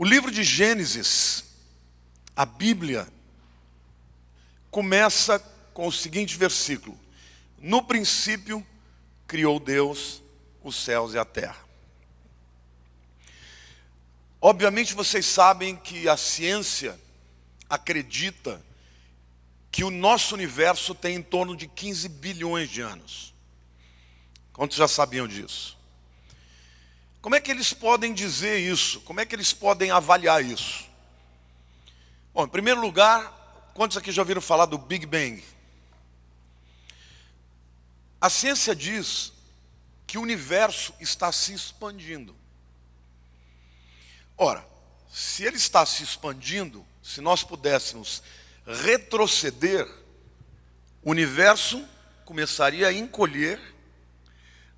O livro de Gênesis, a Bíblia, começa com o seguinte versículo: no princípio criou Deus os céus e a terra. Obviamente vocês sabem que a ciência acredita que o nosso universo tem em torno de 15 bilhões de anos. Quantos já sabiam disso? Como é que eles podem dizer isso? Como é que eles podem avaliar isso? Bom, em primeiro lugar, quantos aqui já ouviram falar do Big Bang? A ciência diz que o universo está se expandindo. Ora, se ele está se expandindo, se nós pudéssemos retroceder, o universo começaria a encolher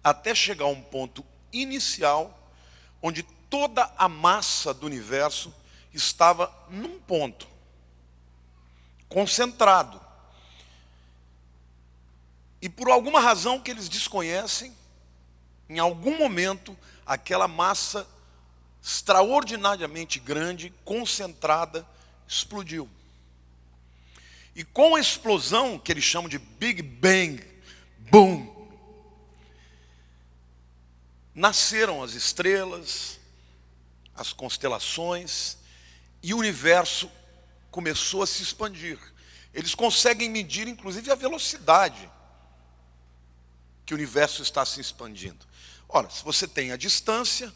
até chegar a um ponto inicial, onde toda a massa do universo estava num ponto, concentrado. E por alguma razão que eles desconhecem, em algum momento, aquela massa extraordinariamente grande, concentrada, explodiu. E com a explosão, que eles chamam de Big Bang, boom, nasceram as estrelas, as constelações, e o universo começou a se expandir. Eles conseguem medir, inclusive, a velocidade que o universo está se expandindo. Ora, se você tem a distância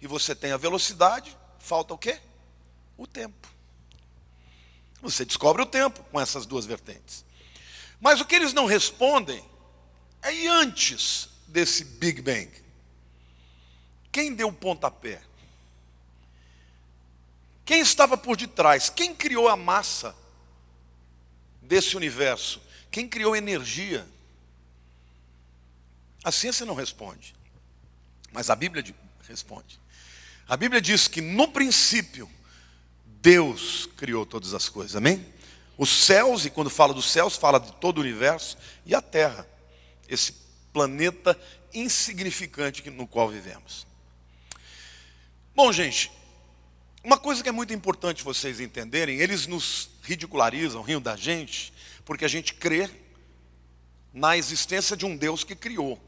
e você tem a velocidade, falta o quê? O tempo. Você descobre o tempo com essas duas vertentes. Mas o que eles não respondem é: e antes desse Big Bang? Quem deu o pontapé? Quem estava por detrás? Quem criou a massa desse universo? Quem criou a energia? A ciência não responde, mas a Bíblia responde. A Bíblia diz que no princípio Deus criou todas as coisas, amém? Os céus, e quando fala dos céus, fala de todo o universo, e a terra, esse planeta insignificante no qual vivemos. Bom, gente, uma coisa que é muito importante vocês entenderem: eles nos ridicularizam, riam da gente, porque a gente crê na existência de um Deus que criou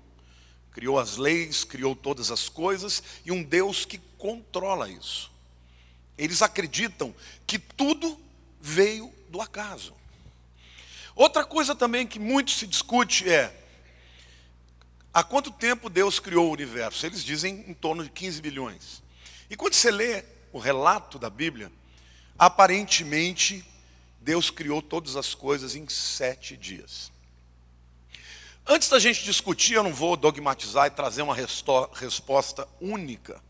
as leis, criou todas as coisas, e um Deus que controla isso. Eles acreditam que tudo veio do acaso. Outra coisa também que muito se discute é: há quanto tempo Deus criou o universo? Eles dizem em torno de 15 bilhões. E quando você lê o relato da Bíblia, aparentemente Deus criou todas as coisas em 7 dias. Antes da gente discutir, eu não vou dogmatizar e trazer uma resposta única.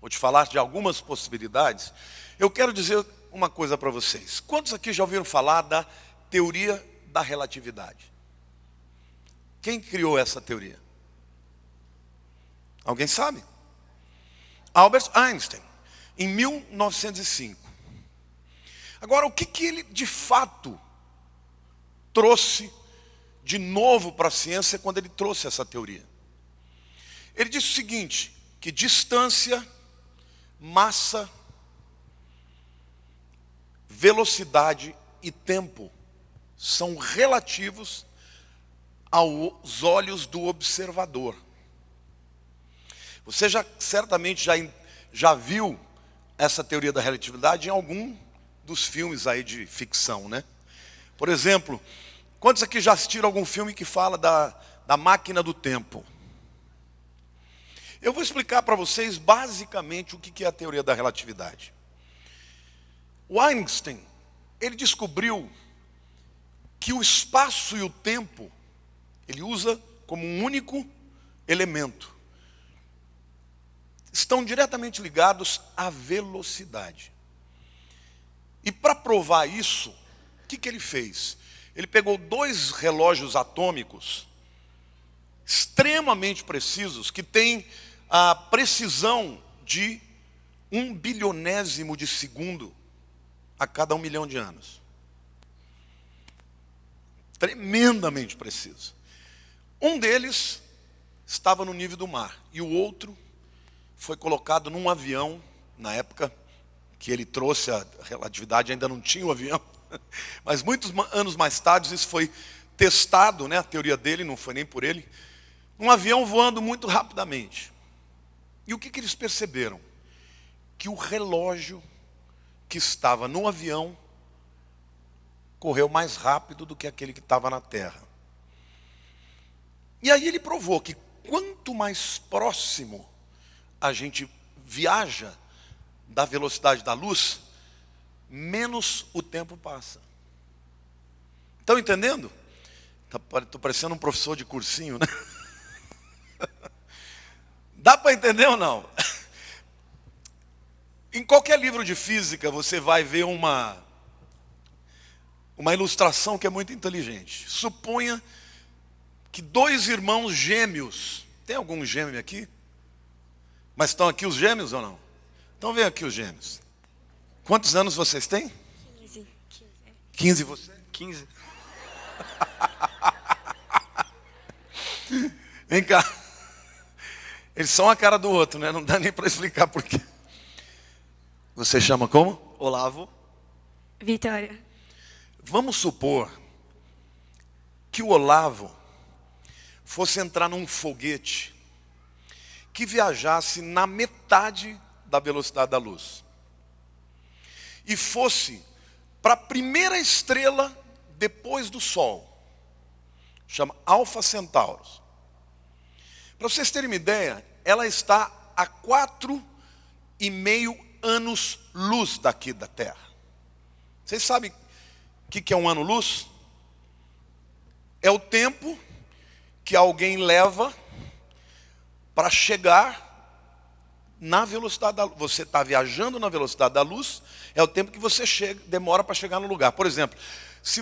Vou te falar de algumas possibilidades. Eu quero dizer uma coisa para vocês. Quantos aqui já ouviram falar da teoria da relatividade? Quem criou essa teoria? Alguém sabe? Albert Einstein, em 1905. Agora, o que ele de fato trouxe de novo para a ciência quando ele trouxe essa teoria? Ele disse o seguinte: que distância, massa, velocidade e tempo são relativos aos olhos do observador. Você certamente já viu essa teoria da relatividade em algum dos filmes aí de ficção, né? Por exemplo, quantos aqui já assistiram algum filme que fala da máquina do tempo? Eu vou explicar para vocês basicamente o que é a teoria da relatividade. O Einstein, ele descobriu que o espaço e o tempo, ele usa como um único elemento, estão diretamente ligados à velocidade. E para provar isso, o que ele fez? Ele pegou 2 relógios atômicos extremamente precisos, que têm a precisão de 1 bilionésimo de segundo a cada 1 milhão de anos. Tremendamente preciso. Um deles estava no nível do mar, e o outro foi colocado num avião, na época, que ele trouxe a relatividade, ainda não tinha o avião. Mas muitos anos mais tarde isso foi testado, né? A teoria dele, não foi nem por ele. Um avião voando muito rapidamente. E o que eles perceberam? Que o relógio que estava no avião correu mais rápido do que aquele que estava na terra. E aí ele provou que quanto mais próximo a gente viaja da velocidade da luz, menos o tempo passa. Estão entendendo? Estou parecendo um professor de cursinho, né? Dá para entender ou não? Em qualquer livro de física você vai ver uma ilustração que é muito inteligente. Suponha que dois irmãos gêmeos, tem algum gêmeo aqui? Mas estão aqui os gêmeos ou não? Então vem aqui os gêmeos. Quantos anos vocês têm? 15. 15 você? 15. Vem cá. Eles são a cara do outro, né? Não dá nem para explicar por quê. Você chama como? Olavo. Vitória. Vamos supor que o Olavo fosse entrar num foguete que viajasse na metade da velocidade da luz e fosse para a primeira estrela depois do Sol, chama Alfa Centauros. Para vocês terem uma ideia, ela está a 4,5 anos-luz daqui da Terra. Vocês sabem o que é um ano-luz? É o tempo que alguém leva para chegar na velocidade da luz. Você está viajando na velocidade da luz, é o tempo que você demora para chegar no lugar. Por exemplo, se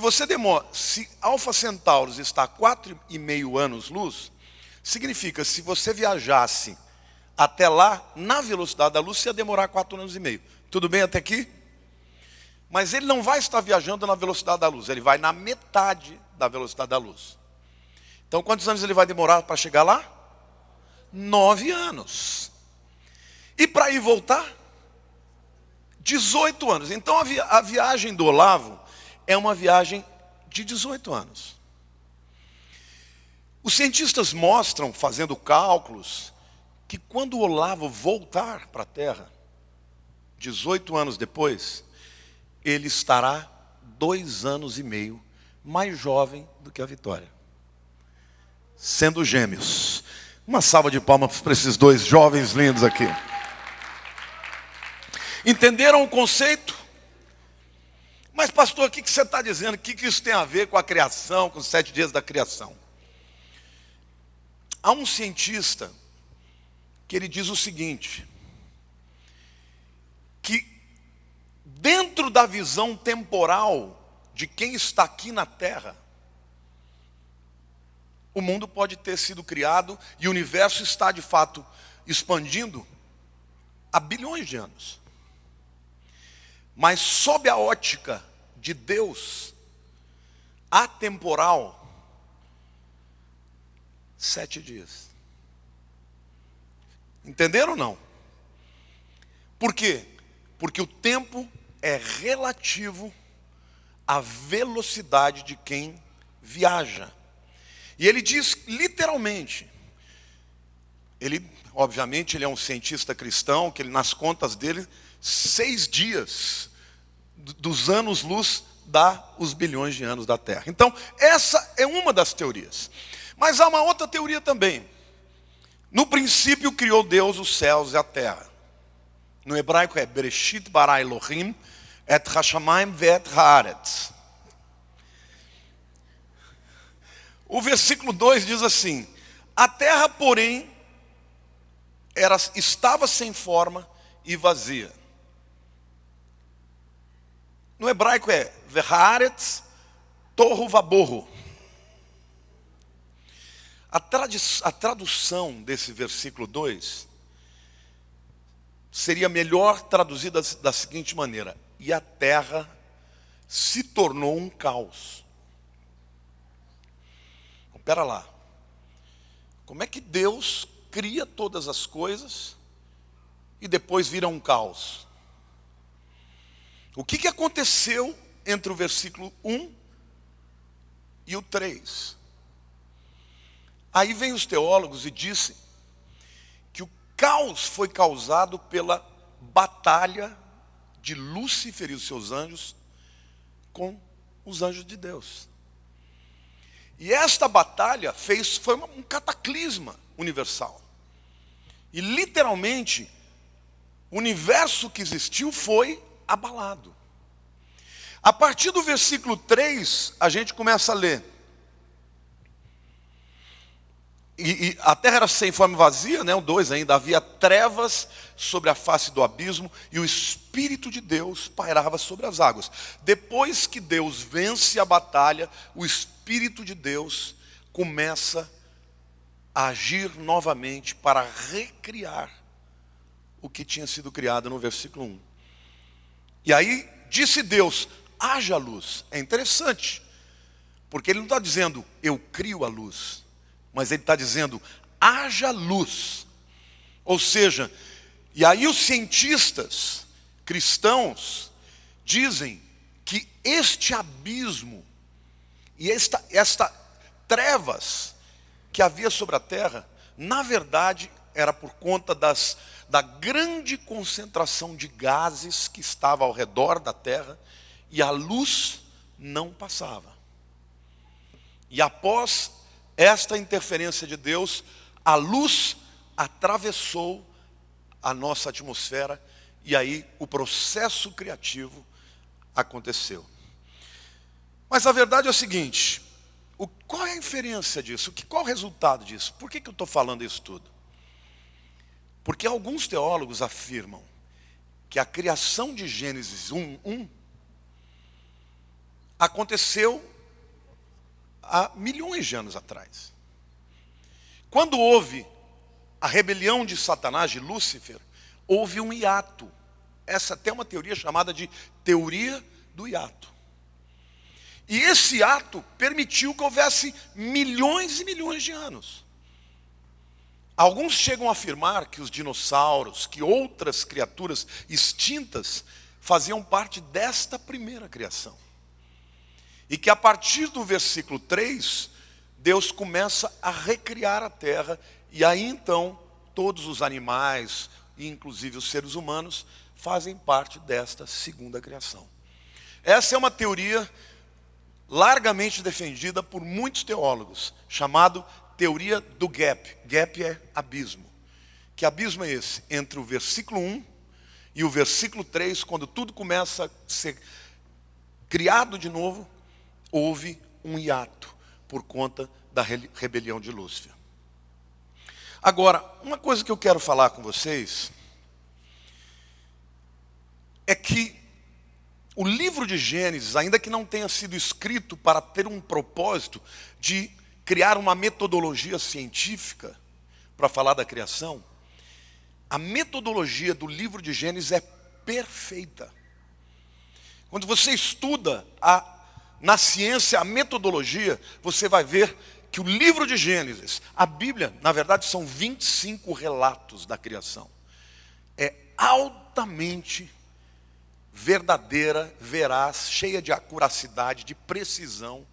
Alfa Centauros está a 4,5 anos-luz, significa que se você viajasse até lá, na velocidade da luz, você ia demorar 4,5 anos. Tudo bem até aqui? Mas ele não vai estar viajando na velocidade da luz, ele vai na metade da velocidade da luz. Então quantos anos ele vai demorar para chegar lá? 9 anos. E para ir voltar? 18 anos. Então a viagem do Olavo é uma viagem de 18 anos. Os cientistas mostram, fazendo cálculos, que quando o Olavo voltar para a Terra, 18 anos depois, ele estará 2,5 anos mais jovem do que a Vitória. Sendo gêmeos. Uma salva de palmas para esses dois jovens lindos aqui. Entenderam o conceito? Mas pastor, o que você está dizendo? O que isso tem a ver com a criação, com os 7 dias da criação? Há um cientista que ele diz o seguinte, que dentro da visão temporal de quem está aqui na Terra, o mundo pode ter sido criado e o universo está de fato expandindo há bilhões de anos. Mas sob a ótica de Deus, atemporal, 7 dias. Entenderam ou não? Por quê? Porque o tempo é relativo à velocidade de quem viaja. E ele diz literalmente, obviamente ele é um cientista cristão, que ele nas contas dele, 6 dias dos anos-luz dá os bilhões de anos da Terra. Então, essa é uma das teorias. Mas há uma outra teoria também. No princípio criou Deus os céus e a terra. No hebraico é Bereshit bara Elohim et hashamayim ve'et haaretz. O versículo 2 diz assim: a terra, porém, estava sem forma e vazia. No hebraico é Ve'haaretz tohu vabohu. A tradução desse versículo 2 seria melhor traduzida da seguinte maneira: e a terra se tornou um caos. Espera lá. Como é que Deus cria todas as coisas e depois vira um caos? O que aconteceu entre o versículo 1 e o 3? Aí vem os teólogos e dizem que o caos foi causado pela batalha de Lúcifer e os seus anjos com os anjos de Deus. E esta batalha foi um cataclisma universal. E literalmente, o universo que existiu foi abalado. A partir do versículo 3, a gente começa a ler. E a terra era sem forma e vazia, né? O 2 ainda, havia trevas sobre a face do abismo, e o Espírito de Deus pairava sobre as águas. Depois que Deus vence a batalha, o Espírito de Deus começa a agir novamente para recriar o que tinha sido criado no versículo 1. E aí, disse Deus, haja luz. É interessante, porque ele não está dizendo, eu crio a luz, mas ele está dizendo, haja luz. Ou seja, e aí os cientistas cristãos dizem que este abismo e esta trevas que havia sobre a terra, na verdade, era por conta da grande concentração de gases que estava ao redor da terra, e a luz não passava. E após esta interferência de Deus, a luz atravessou a nossa atmosfera, e aí o processo criativo aconteceu. Mas a verdade é o seguinte, qual é a inferência disso? Qual é o resultado disso? Por que eu estou falando isso tudo? Porque alguns teólogos afirmam que a criação de Gênesis 1:1 aconteceu há milhões de anos atrás. Quando houve a rebelião de Satanás, de Lúcifer, houve um hiato. Essa tem uma teoria chamada de teoria do hiato. E esse hiato permitiu que houvesse milhões e milhões de anos. Alguns chegam a afirmar que os dinossauros, que outras criaturas extintas, faziam parte desta primeira criação. E que a partir do versículo 3, Deus começa a recriar a terra, e aí então todos os animais, inclusive os seres humanos, fazem parte desta segunda criação. Essa é uma teoria largamente defendida por muitos teólogos, chamado teoria do gap. Gap é abismo. Que abismo é esse? Entre o versículo 1 e o versículo 3, quando tudo começa a ser criado de novo, houve um hiato por conta da rebelião de Lúcifer. Agora, uma coisa que eu quero falar com vocês é que o livro de Gênesis, ainda que não tenha sido escrito para ter um propósito de criar uma metodologia científica para falar da criação, a metodologia do livro de Gênesis é perfeita. Quando você estuda na ciência a metodologia, você vai ver que o livro de Gênesis, a Bíblia, na verdade são 25 relatos da criação. É altamente verdadeira, veraz, cheia de acuracidade, de precisão,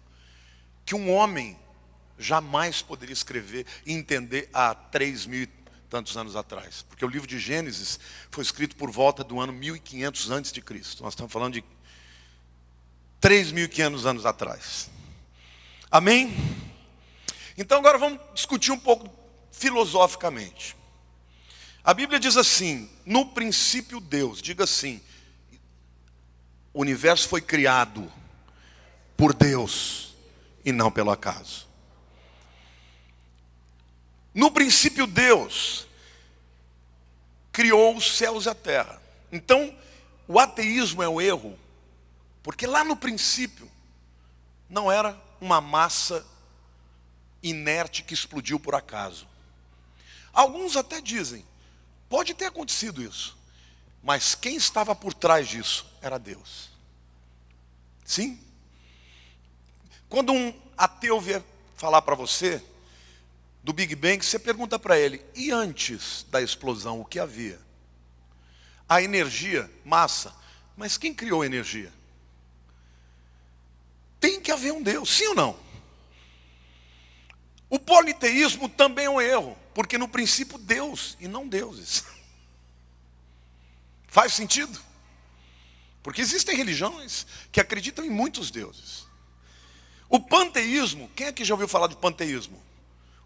que um homem jamais poderia escrever e entender há 3.000 e tantos anos atrás. Porque o livro de Gênesis foi escrito por volta do ano 1500 a.C. Nós estamos falando de 3.500 anos atrás. Amém? Então agora vamos discutir um pouco filosoficamente. A Bíblia diz assim, no princípio Deus, diga assim, o universo foi criado por Deus e não pelo acaso. No princípio Deus criou os céus e a terra. Então, o ateísmo é um erro, porque lá no princípio não era uma massa inerte que explodiu por acaso. Alguns até dizem, pode ter acontecido isso, mas quem estava por trás disso era Deus. Sim? Quando um ateu vier falar para você do Big Bang, você pergunta para ele, e antes da explosão, o que havia? A energia, massa, Mas quem criou a energia? Tem que haver um Deus, sim ou não? O politeísmo também é um erro, porque no princípio Deus e não deuses. Faz sentido? Porque existem religiões que acreditam em muitos deuses. O panteísmo, quem aqui já ouviu falar de panteísmo?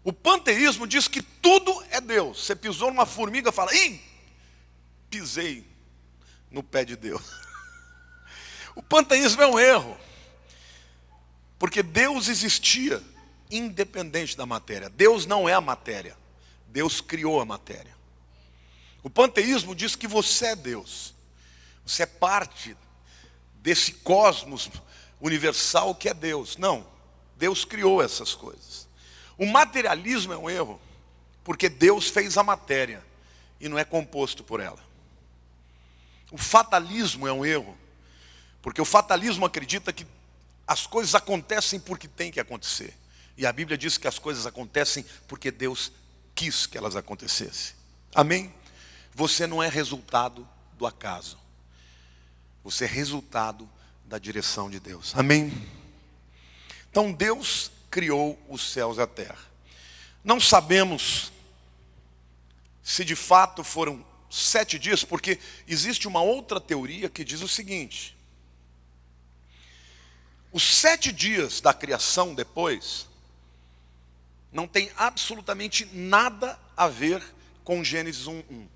O panteísmo diz que tudo é Deus. Você pisou numa formiga e fala, ih, pisei no pé de Deus. O panteísmo é um erro. Porque Deus existia independente da matéria. Deus não é a matéria. Deus criou a matéria. O panteísmo diz que você é Deus. Você é parte desse cosmos universal que é Deus. Não, Deus criou essas coisas. O materialismo é um erro, porque Deus fez a matéria e não é composto por ela. O fatalismo é um erro, porque o fatalismo acredita que as coisas acontecem porque tem que acontecer. E a Bíblia diz que as coisas acontecem porque Deus quis que elas acontecessem. Amém? Você não é resultado do acaso. Você é resultado da direção de Deus. Amém? Então Deus criou os céus e a terra. Não sabemos se de fato foram 7 dias, porque existe uma outra teoria que diz o seguinte: os 7 dias da criação depois não tem absolutamente nada a ver com Gênesis 1:1.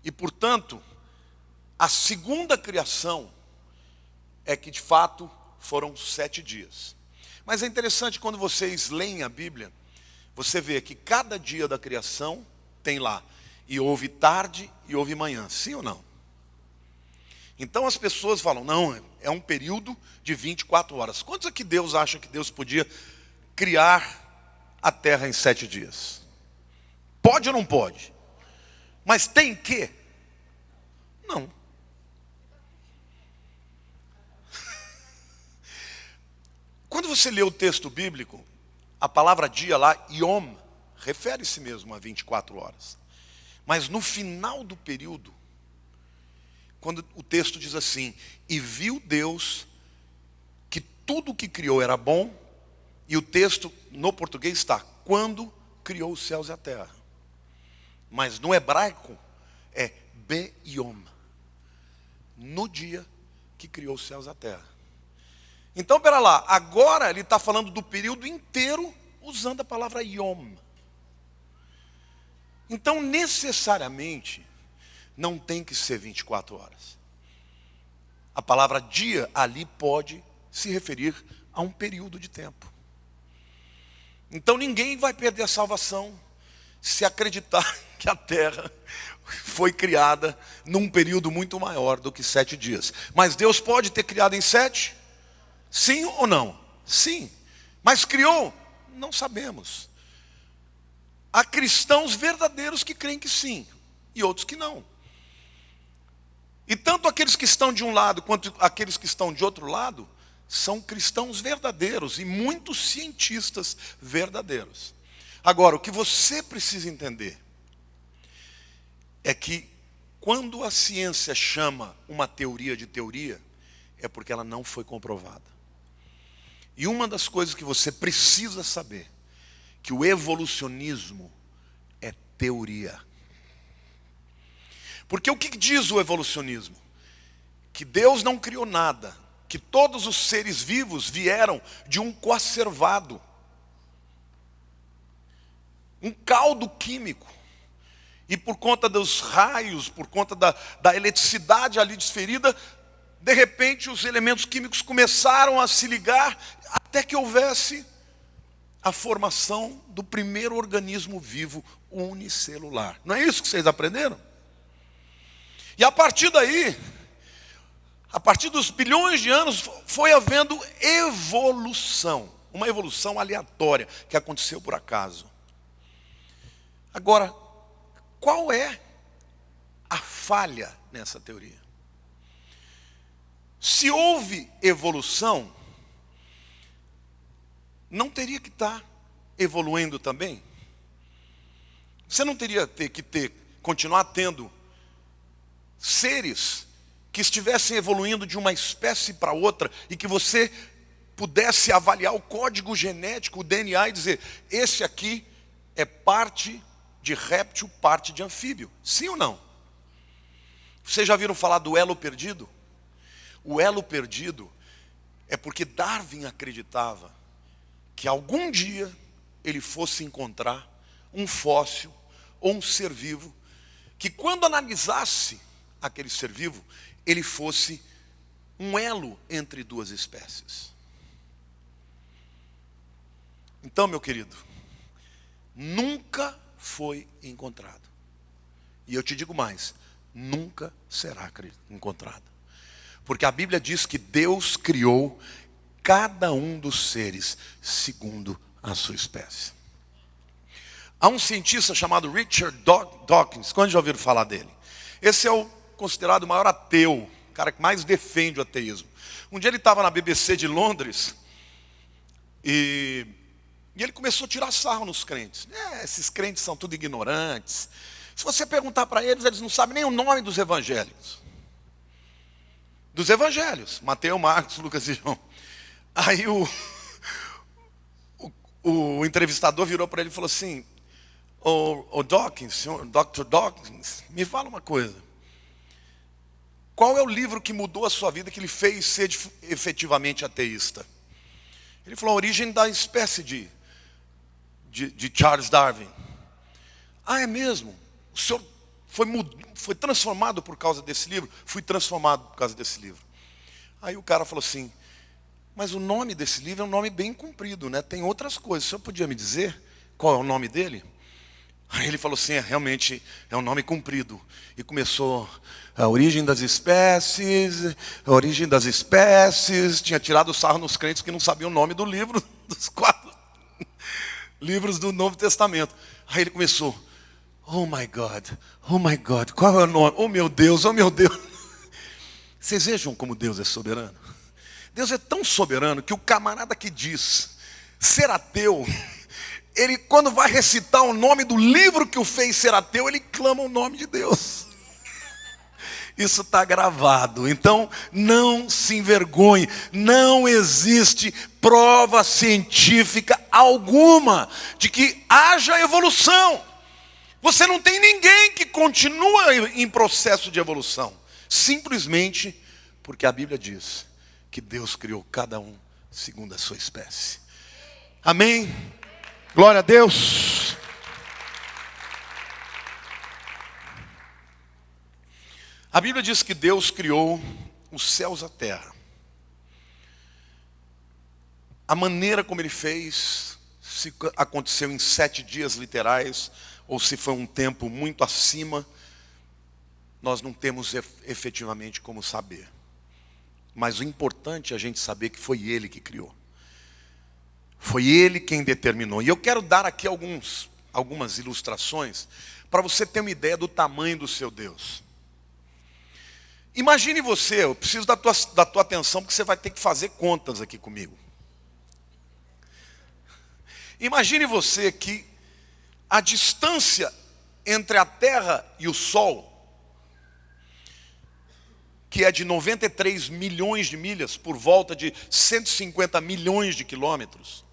E portanto, a segunda criação é que de fato foram 7 dias. Mas é interessante quando vocês leem a Bíblia, você vê que cada dia da criação tem lá, e houve tarde e houve manhã, sim ou não? Então as pessoas falam, não, é um período de 24 horas. Quantos aqui Deus acha que Deus podia criar a terra em 7 dias? Pode ou não pode? Mas tem que? Não. Quando você lê o texto bíblico, a palavra dia lá, yom, refere-se mesmo a 24 horas. Mas no final do período, quando o texto diz assim, e viu Deus que tudo o que criou era bom, e o texto no português está, quando criou os céus e a terra. Mas no hebraico é be-yom, no dia que criou os céus e a terra. Então, pera lá, agora ele está falando do período inteiro usando a palavra yom. Então, necessariamente, não tem que ser 24 horas. A palavra dia ali pode se referir a um período de tempo. Então ninguém vai perder a salvação se acreditar que a terra foi criada num período muito maior do que 7 dias. Mas Deus pode ter criado em 7? Sim ou não? Sim. Mas criou? Não sabemos. Há cristãos verdadeiros que creem que sim, e outros que não. E tanto aqueles que estão de um lado, quanto aqueles que estão de outro lado, são cristãos verdadeiros e muitos cientistas verdadeiros. Agora, o que você precisa entender é que quando a ciência chama uma teoria de teoria, é porque ela não foi comprovada. E uma das coisas que você precisa saber, que o evolucionismo é teoria. Porque o que diz o evolucionismo? Que Deus não criou nada, que todos os seres vivos vieram de um coacervado, um caldo químico. E por conta dos raios, por conta da eletricidade ali desferida, de repente os elementos químicos começaram a se ligar até que houvesse a formação do primeiro organismo vivo unicelular. Não é isso que vocês aprenderam? E a partir daí, a partir dos bilhões de anos, foi havendo evolução. Uma evolução aleatória que aconteceu por acaso. Agora, qual é a falha nessa teoria? Se houve evolução, não teria que estar evoluindo também? Você não teria que continuar tendo seres que estivessem evoluindo de uma espécie para outra e que você pudesse avaliar o código genético, o DNA e dizer, esse aqui é parte de réptil, parte de anfíbio. Sim ou não? Vocês já viram falar do elo perdido? O elo perdido é porque Darwin acreditava que algum dia ele fosse encontrar um fóssil ou um ser vivo que quando analisasse aquele ser vivo, ele fosse um elo entre duas espécies. Então, meu querido, nunca foi encontrado. E eu te digo mais, nunca será encontrado. Porque a Bíblia diz que Deus criou cada um dos seres segundo a sua espécie. Há um cientista chamado Richard Dawkins, quando já ouviram falar dele? Esse é o considerado o maior ateu, o cara que mais defende o ateísmo. Um dia ele estava na BBC de Londres e ele começou a tirar sarro nos crentes. Esses crentes são tudo ignorantes. Se você perguntar para eles, eles não sabem nem o nome dos evangelhos. Dos evangelhos, Mateus, Marcos, Lucas e João. Aí o entrevistador virou para ele e falou assim, o Dawkins, Dr. Dawkins, me fala uma coisa. Qual é o livro que mudou a sua vida, que lhe fez ser efetivamente ateísta? Ele falou, A Origem da Espécie de Charles Darwin. Ah, é mesmo? O senhor foi transformado por causa desse livro? Fui transformado por causa desse livro. Aí o cara falou assim, mas o nome desse livro é um nome bem comprido, né? Tem outras coisas. O senhor podia me dizer qual é o nome dele? Aí ele falou assim, realmente é um nome comprido. E começou a origem das espécies, tinha tirado o sarro nos crentes que não sabiam o nome do livro, dos 4 livros do Novo Testamento. Aí ele começou, oh my God, qual é o nome? Oh meu Deus. Vocês vejam como Deus é soberano? Deus é tão soberano que o camarada que diz ser ateu, ele quando vai recitar o nome do livro que o fez ser ateu, ele clama o nome de Deus. Isso está gravado. Então, não se envergonhe. Não existe prova científica alguma de que haja evolução. Você não tem ninguém que continua em processo de evolução. Simplesmente porque a Bíblia diz que Deus criou cada um segundo a sua espécie. Amém? Glória a Deus. A Bíblia diz que Deus criou os céus e a terra. A maneira como Ele fez, se aconteceu em 7 dias literais, ou se foi um tempo muito acima, nós não temos efetivamente como saber. Mas o importante é a gente saber que foi Ele que criou. Foi Ele quem determinou. E eu quero dar aqui algumas ilustrações para você ter uma ideia do tamanho do seu Deus. Imagine você, eu preciso da tua atenção, porque você vai ter que fazer contas aqui comigo. Imagine você que a distância entre a Terra e o Sol, que é de 93 milhões de milhas, por volta de 150 milhões de quilômetros.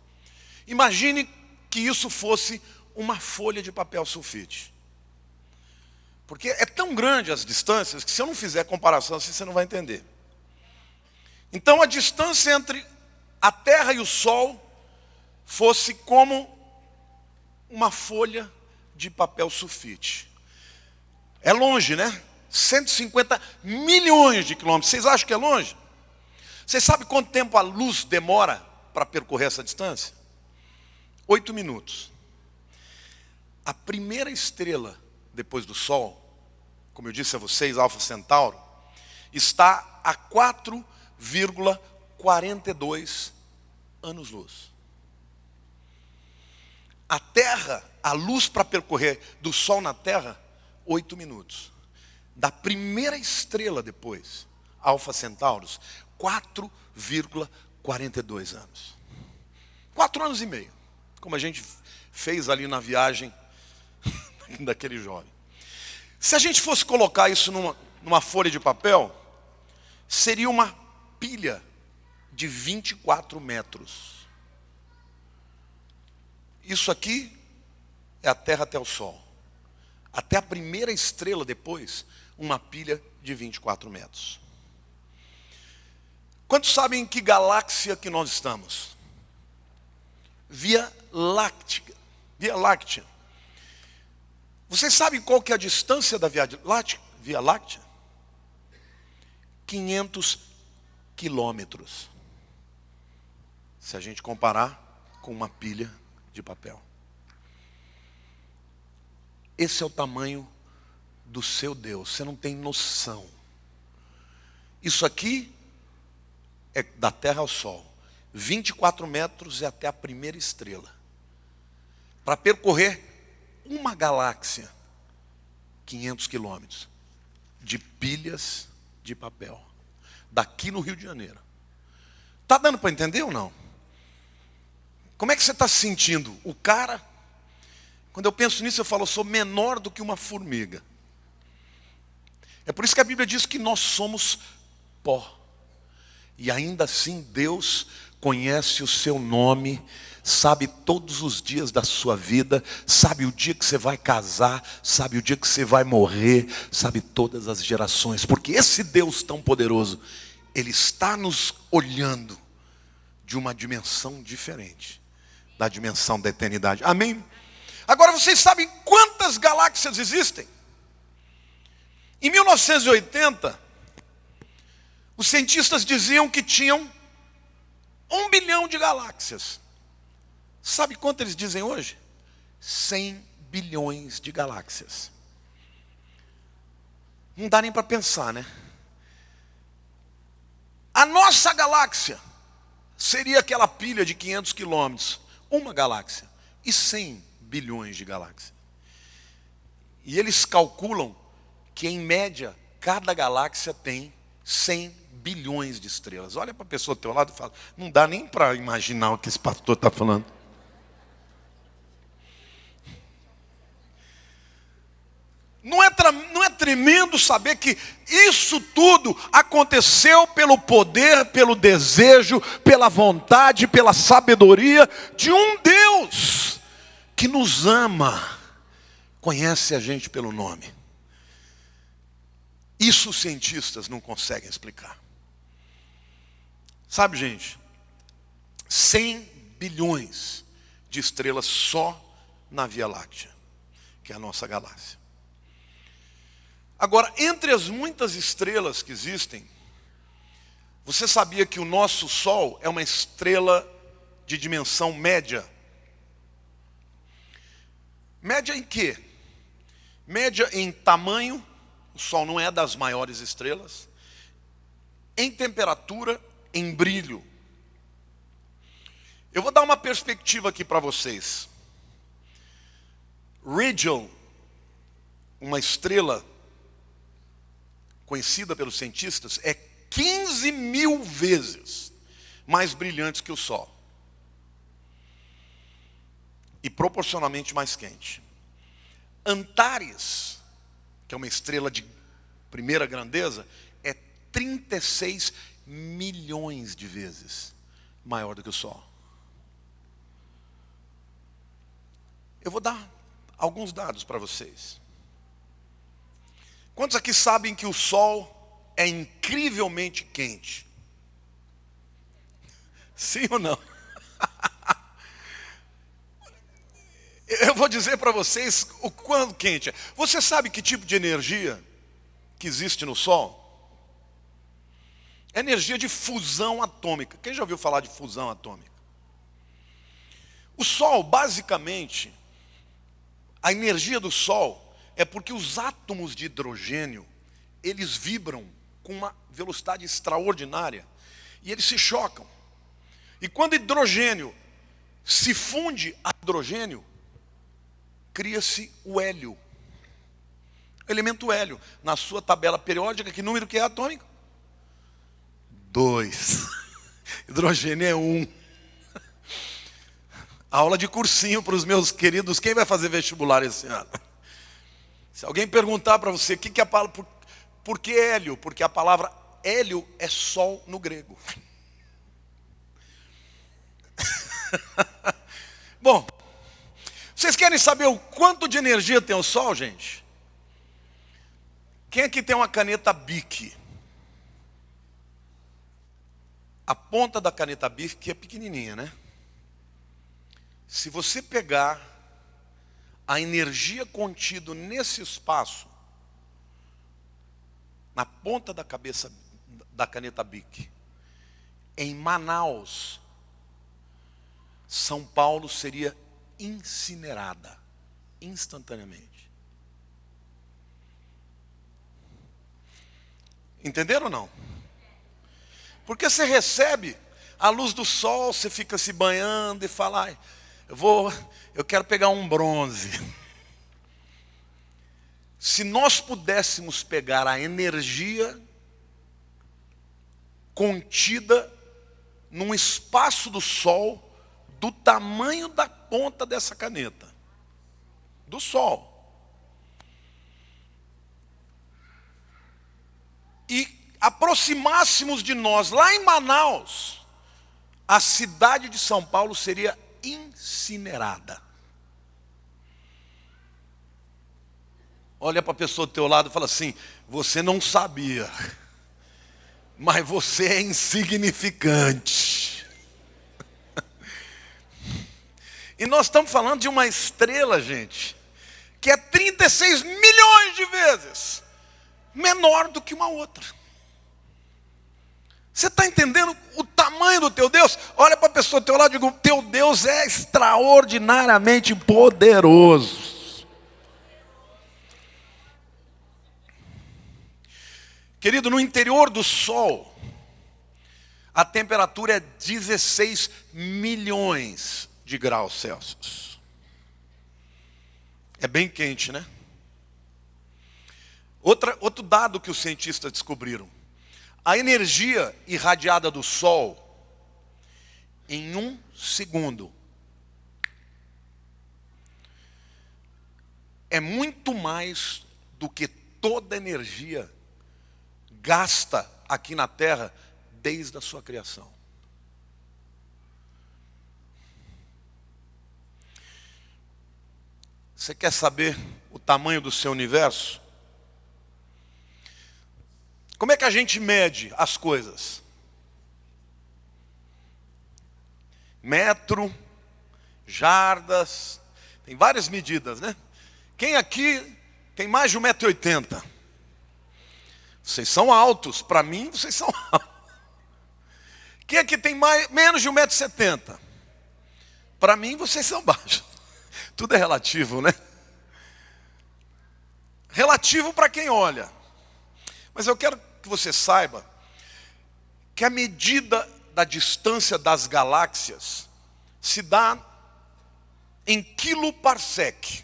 Imagine que isso fosse uma folha de papel sulfite. Porque é tão grande as distâncias que se eu não fizer comparação assim, você não vai entender. Então a distância entre a Terra e o Sol fosse como uma folha de papel sulfite. É longe, né? 150 milhões de quilômetros. Vocês acham que é longe? Vocês sabem quanto tempo a luz demora para percorrer essa distância? 8 minutos. A primeira estrela depois do Sol, como eu disse a vocês, Alfa Centauro, está a 4,42 anos-luz. A Terra, a luz para percorrer do Sol na Terra, 8 minutos. Da primeira estrela depois, Alfa Centauros, 4,42 anos. 4 anos e meio, como a gente fez ali na viagem daquele jovem. Se a gente fosse colocar isso numa folha de papel, seria uma pilha de 24 metros. Isso aqui é a Terra até o Sol. Até a primeira estrela depois, uma pilha de 24 metros. Quantos sabem em que galáxia que nós estamos? Via Láctea. Via Láctea. Vocês sabem qual que é a distância da Via Láctea? 500 quilômetros. Se a gente comparar com uma pilha de papel. Esse é o tamanho do seu Deus. Você não tem noção. Isso aqui é da Terra ao Sol. 24 metros é até a primeira estrela. Para percorrer uma galáxia, 500 quilômetros de pilhas de papel. Daqui no Rio de Janeiro. Está dando para entender ou não? Como é que você está se sentindo? O cara, quando eu penso nisso, eu falo, eu sou menor do que uma formiga. É por isso que a Bíblia diz que nós somos pó. E ainda assim Deus conhece o seu nome, sabe todos os dias da sua vida, sabe o dia que você vai casar, sabe o dia que você vai morrer, sabe todas as gerações. Porque esse Deus tão poderoso, Ele está nos olhando de uma dimensão diferente, da dimensão da eternidade. Amém? Agora vocês sabem quantas galáxias existem? Em 1980, os cientistas diziam que tinham 1 bilhão de galáxias. Sabe quanto eles dizem hoje? 100 bilhões de galáxias. Não dá nem para pensar, né? A nossa galáxia seria aquela pilha de 500 quilômetros. Uma galáxia. E 100 bilhões de galáxias. E eles calculam que, em média, cada galáxia tem 100 bilhões de estrelas. Olha para a pessoa do teu lado e fala, não dá nem para imaginar o que esse pastor está falando. Não é tremendo saber que isso tudo aconteceu pelo poder, pelo desejo, pela vontade, pela sabedoria de um Deus que nos ama, conhece a gente pelo nome. Isso os cientistas não conseguem explicar. Sabe, gente, 100 bilhões de estrelas só na Via Láctea, que é a nossa galáxia. Agora, entre as muitas estrelas que existem, você sabia que o nosso Sol é uma estrela de dimensão média? Média em quê? Média em tamanho, o Sol não é das maiores estrelas, em temperatura, em brilho. Eu vou dar uma perspectiva aqui para vocês. Rigel, uma estrela conhecida pelos cientistas, é 15 mil vezes mais brilhante que o Sol. E proporcionalmente mais quente. Antares, que é uma estrela de primeira grandeza, é 36 milhões de vezes maior do que o Sol. Eu vou dar alguns dados para vocês. Quantos aqui sabem que o Sol é incrivelmente quente? Sim ou não? Eu vou dizer para vocês o quanto quente é. Você sabe que tipo de energia que existe no Sol? É energia de fusão atômica. Quem já ouviu falar de fusão atômica? O Sol, basicamente, a energia do Sol é porque os átomos de hidrogênio, eles vibram com uma velocidade extraordinária e eles se chocam. E quando hidrogênio se funde a hidrogênio, cria-se o hélio. O elemento hélio. Na sua tabela periódica, que número que é atômico? 2. Hidrogênio é 1. Aula de cursinho para os meus queridos. Quem vai fazer vestibular esse ano? Se alguém perguntar para você o que é a palavra, por que hélio? Porque a palavra hélio é sol no grego. Bom, vocês querem saber o quanto de energia tem o sol, gente? Quem aqui tem uma caneta Bic? A ponta da caneta Bic é pequenininha, né? Se você pegar a energia contida nesse espaço, na ponta da cabeça da caneta Bic, em Manaus, São Paulo seria incinerada instantaneamente. Entenderam ou não? Porque você recebe a luz do sol, você fica se banhando e fala, ai, eu quero pegar um bronze. Se nós pudéssemos pegar a energia contida num espaço do sol do tamanho da ponta dessa caneta, do sol, e aproximássemos de nós lá em Manaus, a cidade de São Paulo seria incinerada. Olha para a pessoa do teu lado e fala assim, você não sabia, mas você é insignificante. E nós estamos falando de uma estrela, gente, que é 36 milhões de vezes menor do que uma outra. Você está entendendo o tamanho do teu Deus? Olha para a pessoa do teu lado e diga, teu Deus é extraordinariamente poderoso. Querido, no interior do Sol, a temperatura é 16 milhões de graus Celsius. É bem quente, né? Outro dado que os cientistas descobriram. A energia irradiada do Sol, em 1 segundo, é muito mais do que toda a energia gasta aqui na Terra desde a sua criação. Você quer saber o tamanho do seu universo? Como é que a gente mede as coisas? Metro, jardas, tem várias medidas, né? Quem aqui tem mais de 1,80 m? Vocês são altos, para mim vocês são altos. Quem aqui tem menos de 1,70 m? Para mim vocês são baixos. Tudo é relativo, né? Relativo para quem olha. Mas eu quero que você saiba que a medida da distância das galáxias se dá em quiloparsec.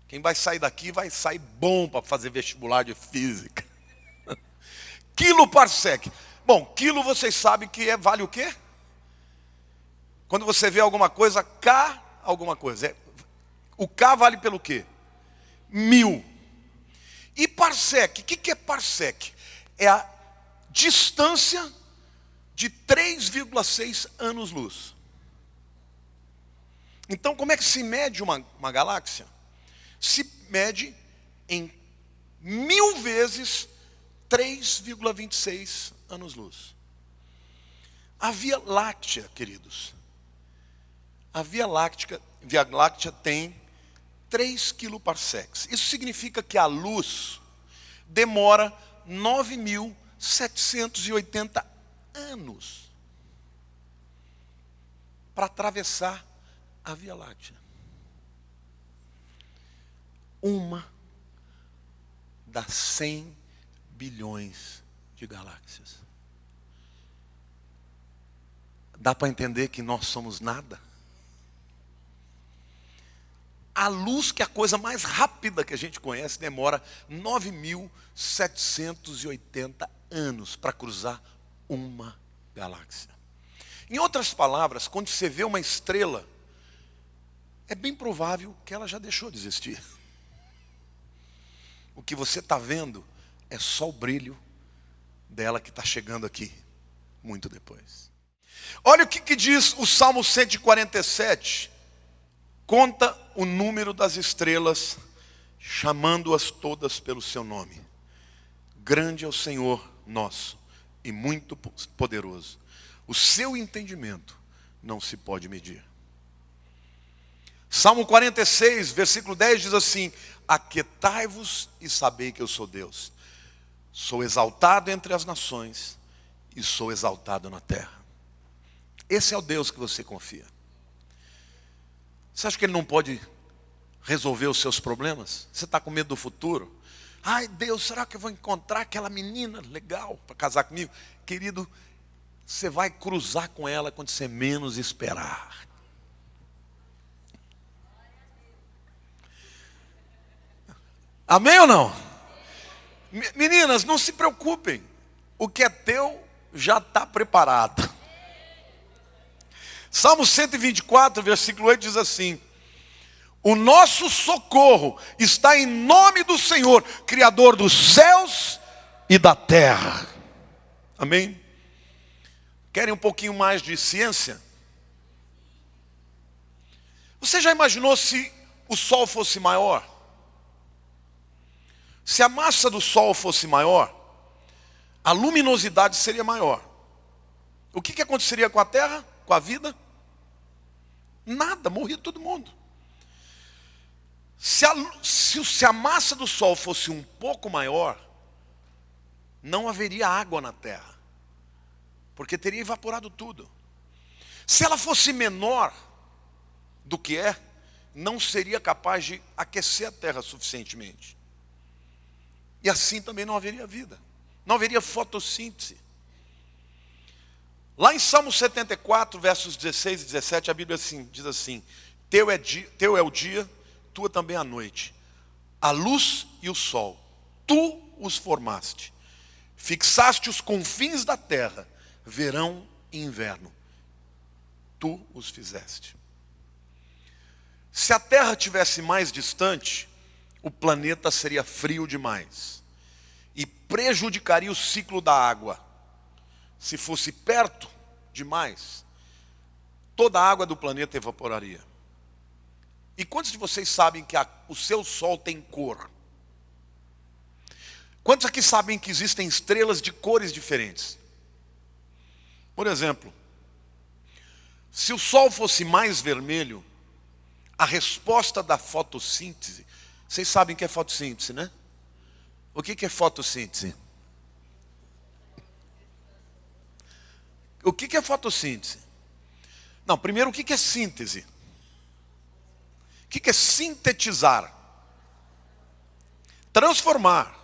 Quem vai sair daqui vai sair bom para fazer vestibular de física. Quiloparsec. Bom, quilo vocês sabem que vale o quê? Quando você vê alguma coisa, K, alguma coisa. O K vale pelo quê? 1000. E parsec, o que é parsec? É a distância de 3,6 anos-luz. Então, como é que se mede uma galáxia? Se mede em 1000 vezes 3,26 anos-luz. A Via Láctea, queridos, a Via Láctea tem 3 quiloparsecs. Isso significa que a luz demora 9.780 anos para atravessar a Via Láctea. Uma das 100 bilhões de galáxias. Dá para entender que nós somos nada? A luz, que é a coisa mais rápida que a gente conhece, demora 9.780 anos para cruzar uma galáxia. Em outras palavras, quando você vê uma estrela, é bem provável que ela já deixou de existir. O que você está vendo é só o brilho dela que está chegando aqui, muito depois. Olha o que diz o Salmo 147. Conta o número das estrelas, chamando-as todas pelo seu nome. Grande é o Senhor nosso e muito poderoso. O seu entendimento não se pode medir. Salmo 46, versículo 10 diz assim: aquietai-vos e sabei que eu sou Deus. Sou exaltado entre as nações e sou exaltado na terra. Esse é o Deus que você confia. Você acha que Ele não pode resolver os seus problemas? Você está com medo do futuro? Ai Deus, será que eu vou encontrar aquela menina legal para casar comigo? Querido, você vai cruzar com ela quando você menos esperar. Amém ou não? Meninas, não se preocupem. O que é teu já está preparado. Salmo 124, versículo 8 diz assim: o nosso socorro está em nome do Senhor, Criador dos céus e da terra. Amém? Querem um pouquinho mais de ciência? Você já imaginou se o Sol fosse maior? Se a massa do Sol fosse maior, a luminosidade seria maior. O que aconteceria com a Terra, com a vida? Nada, morria todo mundo. Se a massa do Sol fosse um pouco maior, não haveria água na Terra, porque teria evaporado tudo. Se ela fosse menor do que é, não seria capaz de aquecer a Terra suficientemente. E assim também não haveria vida, não haveria fotossíntese. Lá em Salmo 74, versos 16 e 17, a Bíblia diz assim: teu é o dia, tua também a noite. A luz e o sol, tu os formaste. Fixaste os confins da terra, verão e inverno. Tu os fizeste. Se a terra tivesse mais distante, o planeta seria frio demais e prejudicaria o ciclo da água. Se fosse perto demais, toda a água do planeta evaporaria. E quantos de vocês sabem que o seu sol tem cor? Quantos aqui sabem que existem estrelas de cores diferentes? Por exemplo, se o sol fosse mais vermelho, a resposta da fotossíntese, vocês sabem o que é fotossíntese, né? O que é fotossíntese? O que é fotossíntese? Não, primeiro, o que é síntese? O que é sintetizar? Transformar.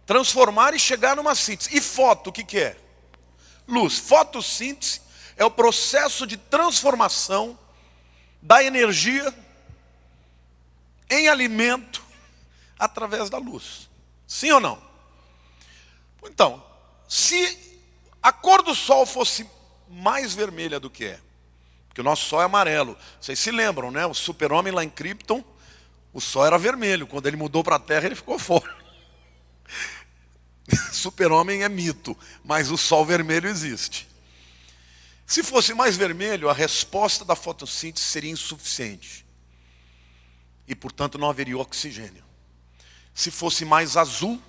Transformar e chegar numa síntese. E foto, o que é? Luz. Fotossíntese é o processo de transformação da energia em alimento através da luz. Sim ou não? Então, se a cor do sol fosse mais vermelha do que é, porque o nosso sol é amarelo. Vocês se lembram, né? O super-homem lá em Krypton, o sol era vermelho. Quando ele mudou para a Terra, ele ficou fora. Super-homem é mito, mas o sol vermelho existe. Se fosse mais vermelho, a resposta da fotossíntese seria insuficiente. E, portanto, não haveria oxigênio. Se fosse mais azul,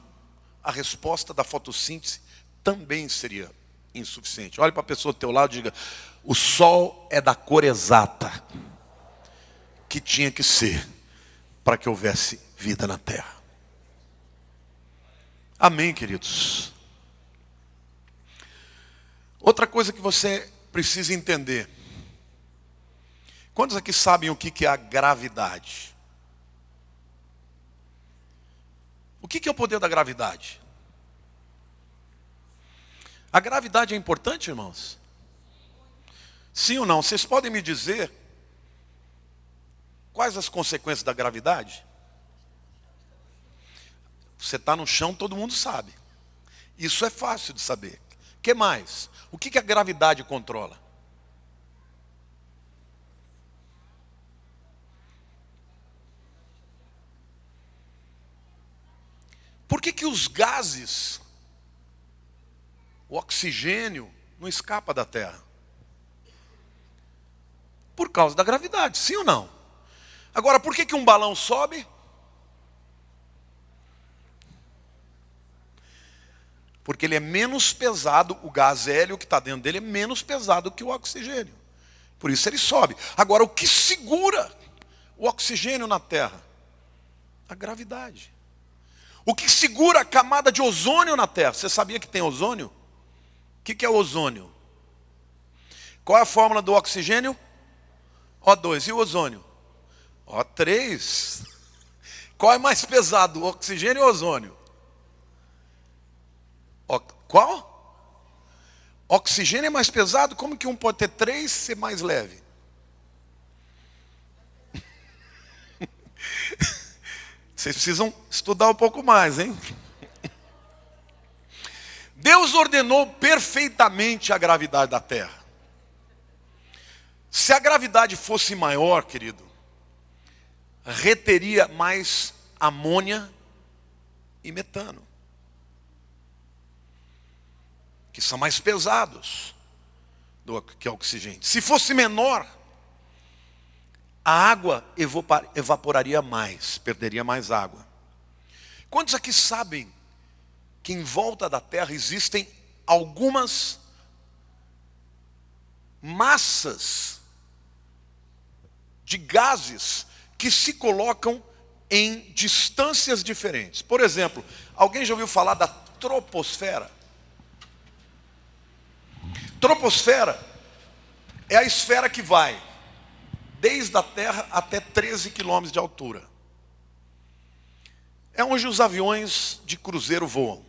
a resposta da fotossíntese também seria insuficiente. Olhe para a pessoa do teu lado e diga: o sol é da cor exata que tinha que ser para que houvesse vida na terra. Amém, queridos? Outra coisa que você precisa entender. Quantos aqui sabem o que é a gravidade? O que é o poder da gravidade? A gravidade é importante, irmãos? Sim ou não? Vocês podem me dizer quais as consequências da gravidade? Você está no chão, todo mundo sabe. Isso é fácil de saber. O que mais? O que a gravidade controla? Por que os gases, o oxigênio, não escapa da Terra? Por causa da gravidade, sim ou não? Agora, por que um balão sobe? Porque ele é menos pesado, o gás hélio que está dentro dele é menos pesado que o oxigênio. Por isso ele sobe. Agora, o que segura o oxigênio na Terra? A gravidade. O que segura a camada de ozônio na Terra? Você sabia que tem ozônio? O que é o ozônio? Qual é a fórmula do oxigênio? O2. E o ozônio? O3. Qual é mais pesado, o oxigênio ou o ozônio? Qual? Oxigênio é mais pesado? Como que um pode ter 3 e ser mais leve? Vocês precisam estudar um pouco mais, hein? Deus ordenou perfeitamente a gravidade da Terra. Se a gravidade fosse maior, querido, reteria mais amônia e metano, que são mais pesados do que o oxigênio. Se fosse menor, a água evaporaria mais, perderia mais água. Quantos aqui sabem que em volta da Terra existem algumas massas de gases que se colocam em distâncias diferentes? Por exemplo, alguém já ouviu falar da troposfera? Troposfera é a esfera que vai desde a Terra até 13 quilômetros de altura. É onde os aviões de cruzeiro voam.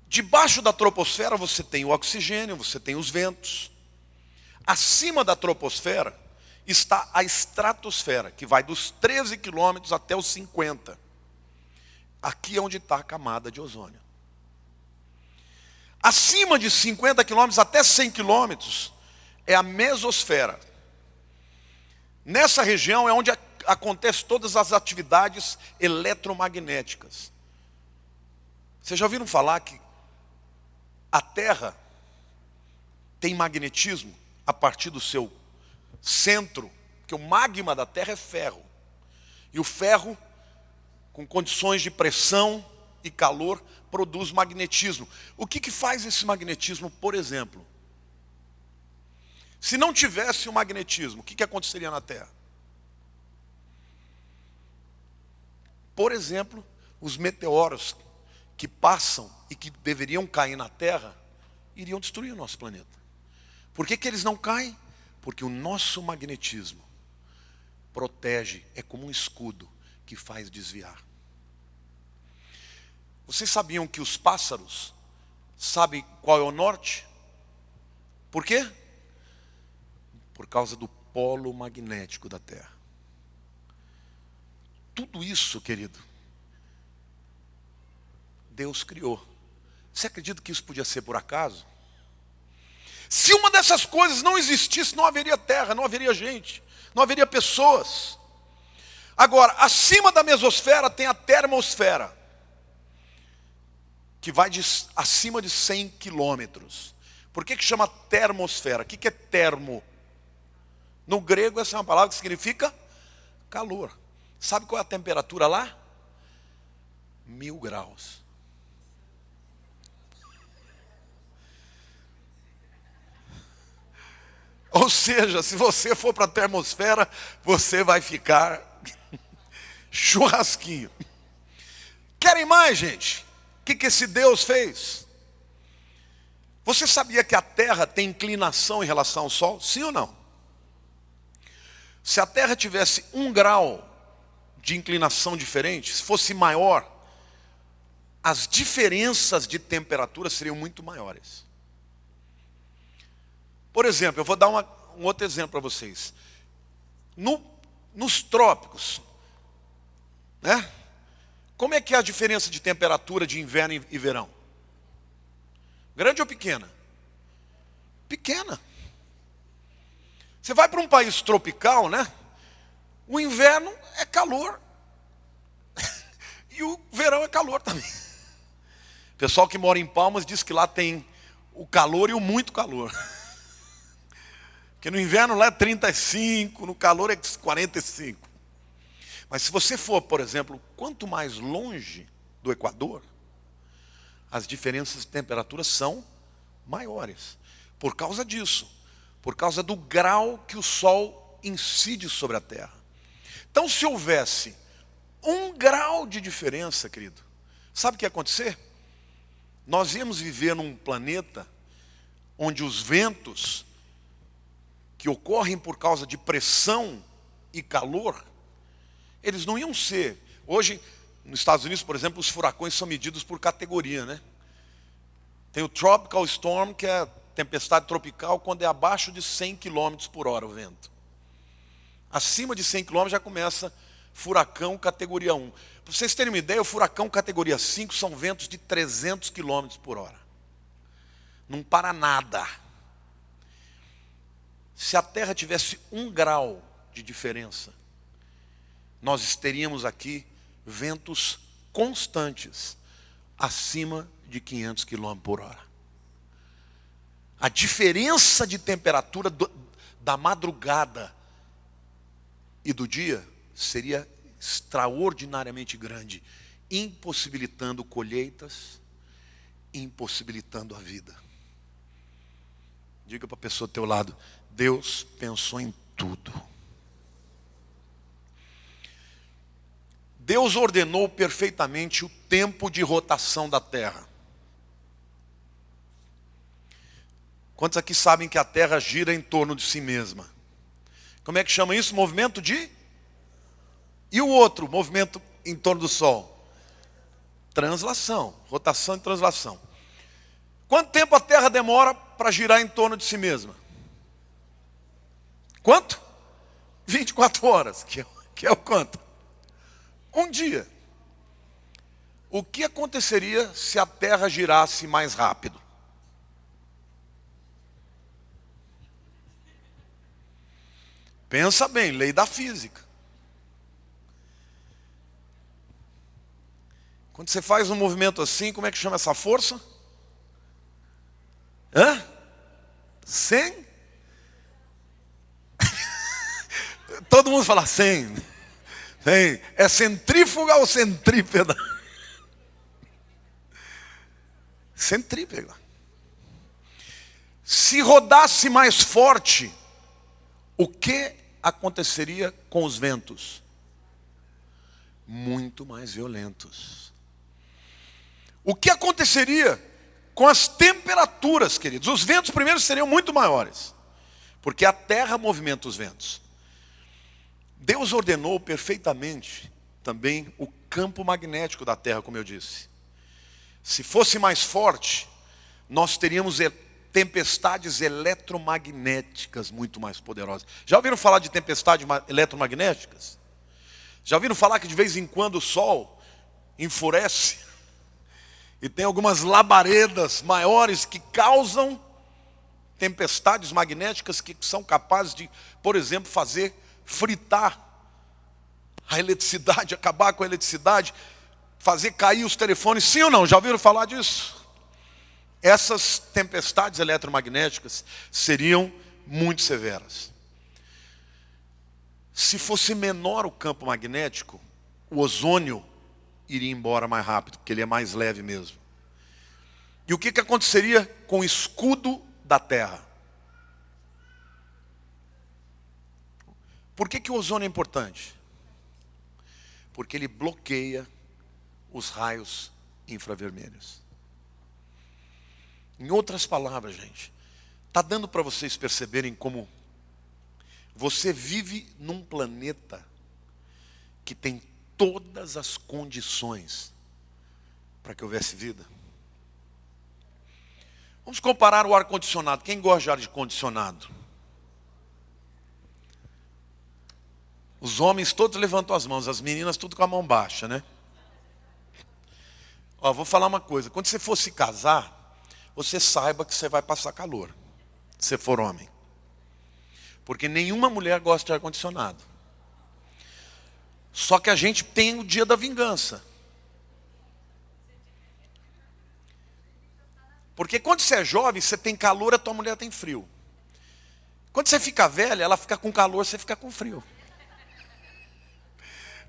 Debaixo da troposfera você tem o oxigênio, você tem os ventos. Acima da troposfera está a estratosfera, que vai dos 13 quilômetros até os 50. Aqui é onde está a camada de ozônio. Acima de 50 quilômetros até 100 quilômetros é a mesosfera. Nessa região é onde acontecem todas as atividades eletromagnéticas. Vocês já ouviram falar que a Terra tem magnetismo a partir do seu centro? Porque o magma da Terra é ferro. E o ferro, com condições de pressão e calor, produz magnetismo. O que faz esse magnetismo, por exemplo? Se não tivesse o magnetismo, o que aconteceria na Terra? Por exemplo, os meteoros que passam e que deveriam cair na Terra, iriam destruir o nosso planeta. Por que eles não caem? Porque o nosso magnetismo protege, é como um escudo que faz desviar. Vocês sabiam que os pássaros sabem qual é o norte? Por quê? Por causa do polo magnético da Terra. Tudo isso, querido, Deus criou. Você acredita que isso podia ser por acaso? Se uma dessas coisas não existisse, não haveria terra, não haveria gente, não haveria pessoas. Agora, acima da mesosfera tem a termosfera, que vai acima de 100 quilômetros. Por que chama termosfera? O que é termo? No grego essa é uma palavra que significa calor. Sabe qual é a temperatura lá? 1000 graus. Ou seja, se você for para a termosfera, você vai ficar churrasquinho. Querem mais, gente? O que esse Deus fez? Você sabia que a Terra tem inclinação em relação ao Sol? Sim ou não? Se a Terra tivesse 1 grau de inclinação diferente, se fosse maior, as diferenças de temperatura seriam muito maiores. Por exemplo, eu vou dar um outro exemplo para vocês. Nos trópicos, né? Como é que é a diferença de temperatura de inverno e verão? Grande ou pequena? Pequena. Você vai para um país tropical, né? O inverno é calor. E o verão é calor também. O pessoal que mora em Palmas diz que lá tem o calor e o muito calor. Porque no inverno lá é 35, no calor é 45. Mas se você for, por exemplo, quanto mais longe do Equador, as diferenças de temperatura são maiores. Por causa disso. Por causa do grau que o Sol incide sobre a Terra. Então, se houvesse 1 grau de diferença, querido, sabe o que ia acontecer? Nós íamos viver num planeta onde os ventos que ocorrem por causa de pressão e calor, eles não iam ser. Hoje, nos Estados Unidos, por exemplo, os furacões são medidos por categoria, né? Tem o Tropical Storm, que é tempestade tropical, quando é abaixo de 100 km por hora o vento. Acima de 100 km já começa furacão categoria 1. Para vocês terem uma ideia, o furacão categoria 5 são ventos de 300 km por hora. Não para nada. Se a Terra tivesse 1 grau de diferença, nós teríamos aqui ventos constantes, acima de 500 km por hora. A diferença de temperatura da madrugada e do dia seria extraordinariamente grande, impossibilitando colheitas, impossibilitando a vida. Diga para a pessoa do teu lado, Deus pensou em tudo. Deus ordenou perfeitamente o tempo de rotação da Terra. Quantos aqui sabem que a Terra gira em torno de si mesma? Como é que chama isso? Movimento de... E o outro, movimento em torno do Sol? Translação, rotação e translação. Quanto tempo a Terra demora para girar em torno de si mesma? Quanto? 24 horas, que é o quanto? 1 dia. O que aconteceria se a Terra girasse mais rápido? Pensa bem, lei da física. Quando você faz um movimento assim, como é que chama essa força? Hã? 100? Todo mundo fala 100. 100. É centrífuga ou centrípeda? Centrípeda. Se rodasse mais forte, o que aconteceria com os ventos? Muito mais violentos. O que aconteceria com as temperaturas, queridos? Os ventos primeiro seriam muito maiores, porque a terra movimenta os ventos. Deus ordenou perfeitamente também o campo magnético da terra, como eu disse. Se fosse mais forte, nós teríamos tempestades eletromagnéticas muito mais poderosas. Já ouviram falar de tempestades eletromagnéticas? Já ouviram falar que de vez em quando o Sol enfurece? E tem algumas labaredas maiores que causam tempestades magnéticas que são capazes de, por exemplo, fazer fritar a eletricidade, acabar com a eletricidade, fazer cair os telefones. Sim ou não? Já ouviram falar disso? Essas tempestades eletromagnéticas seriam muito severas. Se fosse menor o campo magnético, o ozônio iria embora mais rápido, porque ele é mais leve mesmo. E o que aconteceria com o escudo da Terra? Por que o ozônio é importante? Porque ele bloqueia os raios infravermelhos. Em outras palavras, gente, está dando para vocês perceberem como você vive num planeta que tem todas as condições para que houvesse vida? Vamos comparar o ar-condicionado. Quem gosta de ar-condicionado? Os homens todos levantam as mãos, as meninas tudo com a mão baixa, né? Ó, vou falar uma coisa. Quando você for se casar, você saiba que você vai passar calor, se você for homem. Porque nenhuma mulher gosta de ar-condicionado. Só que a gente tem o dia da vingança. Porque quando você é jovem, você tem calor, a tua mulher tem frio. Quando você fica velha, ela fica com calor, você fica com frio.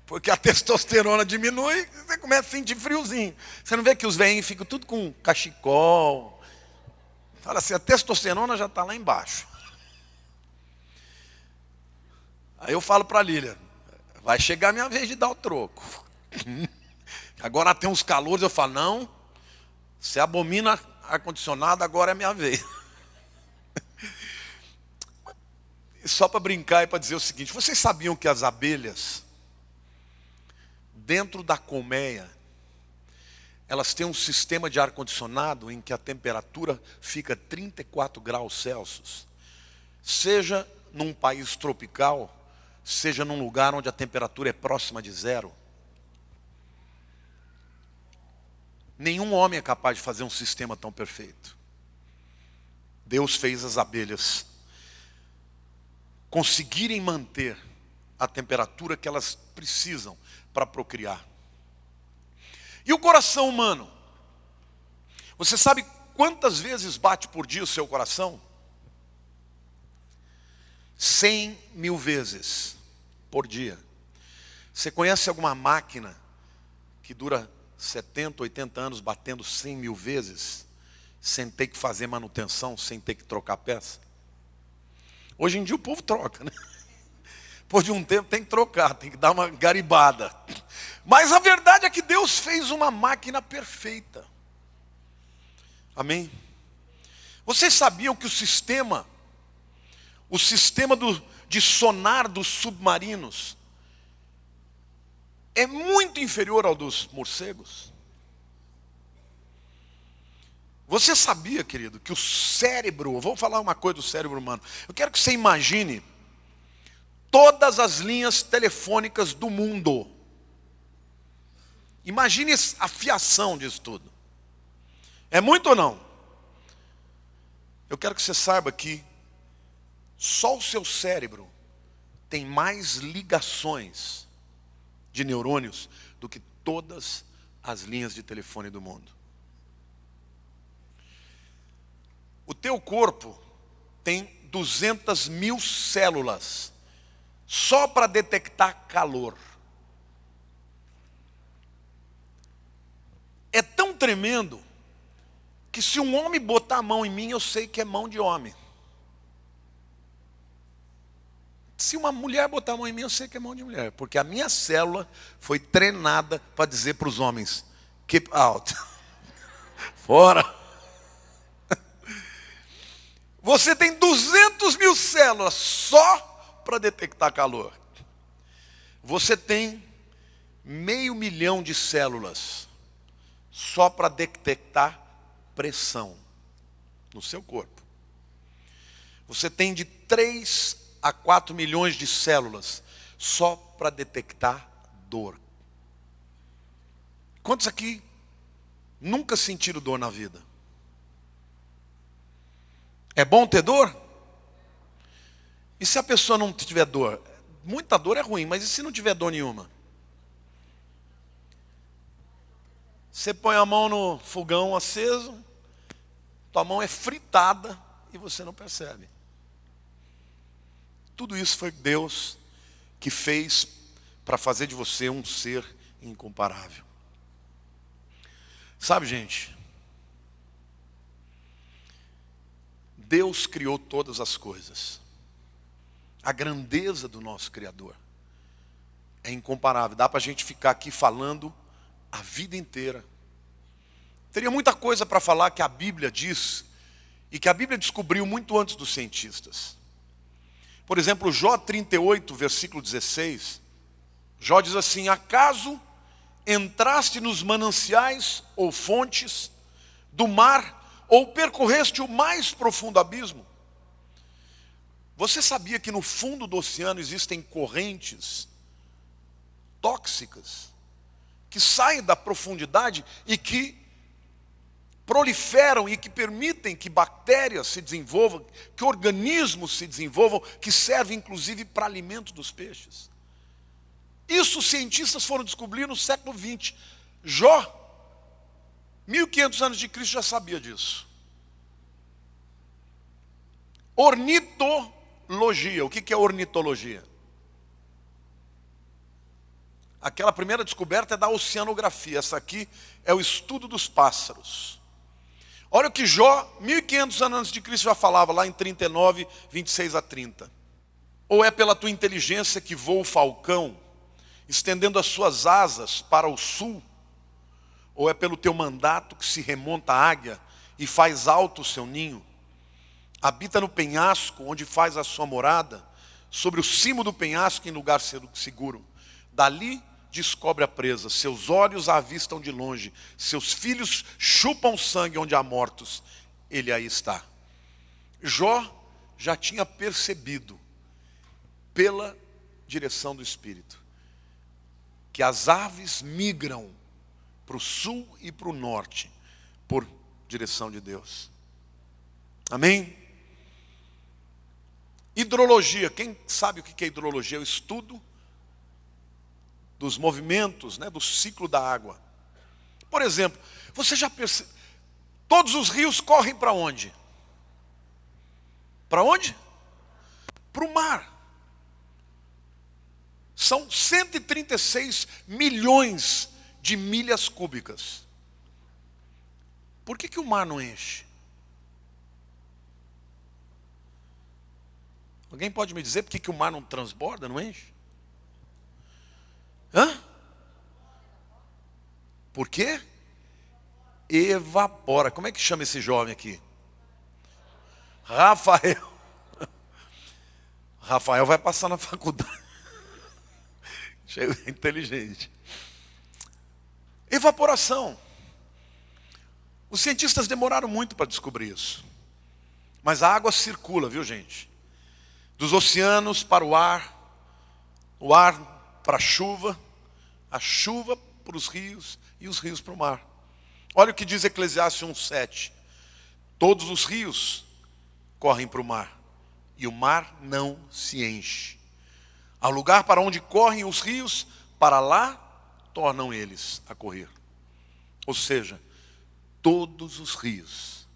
Porque a testosterona diminui, você começa a sentir friozinho. Você não vê que os velhinhos ficam tudo com cachecol. Fala assim, a testosterona já está lá embaixo. Aí eu falo para a Lília, vai chegar a minha vez de dar o troco. Agora tem uns calores, eu falo, não, você abomina ar-condicionado, agora é minha vez. Só para brincar e para dizer o seguinte, vocês sabiam que as abelhas, dentro da colmeia, elas têm um sistema de ar-condicionado em que a temperatura fica 34 graus Celsius. Seja num país tropical, seja num lugar onde a temperatura é próxima de zero. Nenhum homem é capaz de fazer um sistema tão perfeito. Deus fez as abelhas conseguirem manter a temperatura que elas precisam para procriar. E o coração humano? Você sabe quantas vezes bate por dia o seu coração? 100.000 vezes por dia. Você conhece alguma máquina que dura 70, 80 anos batendo 100.000 vezes, sem ter que fazer manutenção, sem ter que trocar peça? Hoje em dia o povo troca, né? Depois de um tempo tem que trocar, tem que dar uma garibada. Mas a verdade é que Deus fez uma máquina perfeita. Amém? Vocês sabiam que o sistema de sonar dos submarinos é muito inferior ao dos morcegos? Você sabia, querido, que o cérebro, eu vou falar uma coisa do cérebro humano. Eu quero que você imagine todas as linhas telefônicas do mundo. Imagine a fiação disso tudo. É muito ou não? Eu quero que você saiba que só o seu cérebro tem mais ligações de neurônios do que todas as linhas de telefone do mundo. O teu corpo tem 200.000 células só para detectar calor. É tão tremendo que se um homem botar a mão em mim, eu sei que é mão de homem. Se uma mulher botar a mão em mim, eu sei que é mão de mulher. Porque a minha célula foi treinada para dizer para os homens, keep out. Fora. Você tem 200.000 células só para detectar calor. Você tem 500 mil de células só para detectar pressão no seu corpo. Você tem de 3 a 4 milhões de células só para detectar dor. Quantos aqui nunca sentiram dor na vida? É bom ter dor? E se a pessoa não tiver dor? Muita dor é ruim, mas e se não tiver dor nenhuma? Você põe a mão no fogão aceso, tua mão é fritada e você não percebe. Tudo isso foi Deus que fez para fazer de você um ser incomparável. Sabe, gente? Deus criou todas as coisas. A grandeza do nosso Criador é incomparável. Dá para a gente ficar aqui falando a vida inteira. Teria muita coisa para falar que a Bíblia diz e que a Bíblia descobriu muito antes dos cientistas. Por exemplo, Jó 38, versículo 16. Jó diz assim: acaso entraste nos mananciais ou fontes do mar, ou percorreste o mais profundo abismo? Você sabia que no fundo do oceano existem correntes tóxicas que saem da profundidade e que proliferam e que permitem que bactérias se desenvolvam, que organismos se desenvolvam, que servem inclusive para alimento dos peixes? Isso os cientistas foram descobrir no século XX. Jó, 1500 anos de Cristo, já sabia disso. ornitologia. O que é ornitologia? Aquela primeira descoberta é da oceanografia. Essa aqui é o estudo dos pássaros. Olha o que Jó, 1500 anos antes de Cristo, já falava lá em 39, 26 a 30. Ou é pela tua inteligência que voa o falcão, estendendo as suas asas para o sul? Ou é pelo teu mandato que se remonta a águia e faz alto o seu ninho? Habita no penhasco, onde faz a sua morada, sobre o cimo do penhasco em lugar seguro. Dali descobre a presa, seus olhos a avistam de longe, seus filhos chupam sangue onde há mortos, ele aí está. Jó já tinha percebido, pela direção do Espírito, que as aves migram para o sul e para o norte, por direção de Deus. Amém? Hidrologia, quem sabe o que é hidrologia? É o estudo dos movimentos, do ciclo da água. Por exemplo, você já percebeu, todos os rios correm para onde? Para onde? Para o mar. São 136 milhões de milhas cúbicas. Por que o mar não enche? Alguém pode me dizer por que o mar não transborda, não enche? Hã? Por quê? Evapora. Como é que chama esse jovem aqui? Rafael. Rafael vai passar na faculdade. Chega inteligente. Evaporação. Os cientistas demoraram muito para descobrir isso. Mas a água circula, viu, gente? Dos oceanos para o ar para a chuva para os rios e os rios para o mar. Olha o que diz Eclesiastes 1:7. Todos os rios correm para o mar e o mar não se enche. Ao lugar para onde correm os rios, para lá tornam eles a correr. Ou seja, todos os rios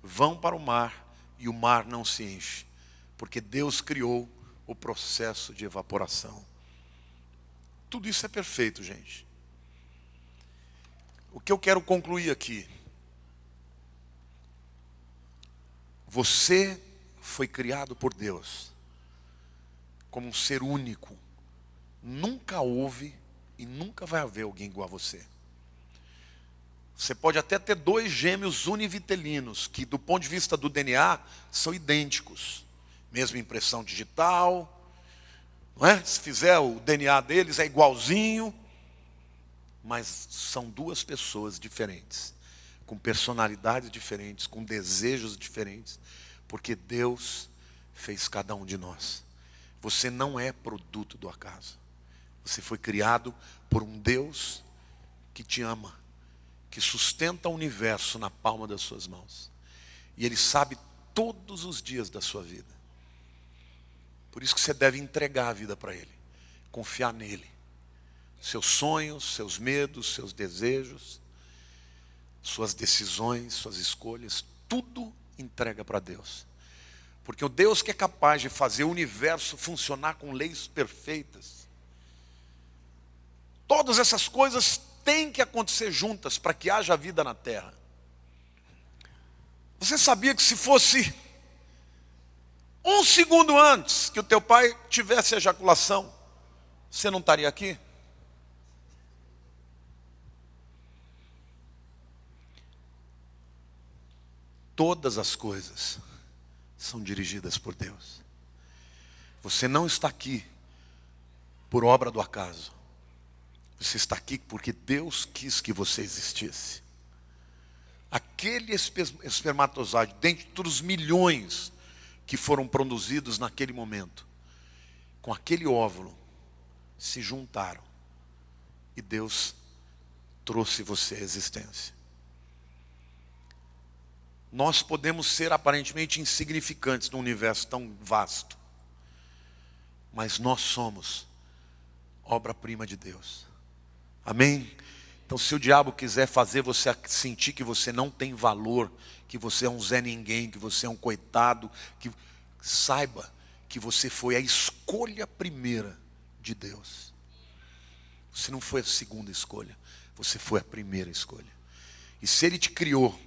vão para o mar e o mar não se enche, porque Deus criou o processo de evaporação. Tudo isso é perfeito, gente. O que eu quero concluir aqui? Você foi criado por Deus como um ser único. Nunca houve e nunca vai haver alguém igual a você. Você pode até ter dois gêmeos univitelinos, que do ponto de vista do DNA são idênticos. Mesma impressão digital, não é? Se fizer o DNA deles é igualzinho, mas são duas pessoas diferentes, com personalidades diferentes, com desejos diferentes, porque Deus fez cada um de nós. Você não é produto do acaso. Você foi criado por um Deus que te ama, que sustenta o universo na palma das suas mãos. E Ele sabe todos os dias da sua vida. Por isso que você deve entregar a vida para Ele, confiar nele. Seus sonhos, seus medos, seus desejos, suas decisões, suas escolhas, tudo entrega para Deus. Porque o Deus que é capaz de fazer o universo funcionar com leis perfeitas, todas essas coisas têm que acontecer juntas para que haja vida na terra. Você sabia que se fosse 1 segundo antes que o teu pai tivesse ejaculação, você não estaria aqui? Todas as coisas são dirigidas por Deus. Você não está aqui por obra do acaso. Você está aqui porque Deus quis que você existisse. Aquele espermatozoide, dentre os milhões que foram produzidos naquele momento, com aquele óvulo, se juntaram. E Deus trouxe você à existência. Nós podemos ser aparentemente insignificantes num universo tão vasto, mas nós somos obra-prima de Deus. Amém? Então, se o diabo quiser fazer você sentir que você não tem valor, que você é um Zé Ninguém, que você é um coitado, que saiba que você foi a escolha primeira de Deus. Você não foi a segunda escolha, você foi a primeira escolha. E se Ele te criou,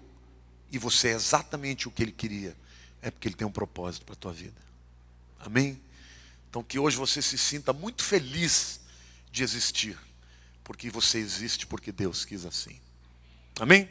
e você é exatamente o que Ele queria, é porque Ele tem um propósito para a tua vida. Amém? Então que hoje você se sinta muito feliz de existir, porque você existe porque Deus quis assim. Amém?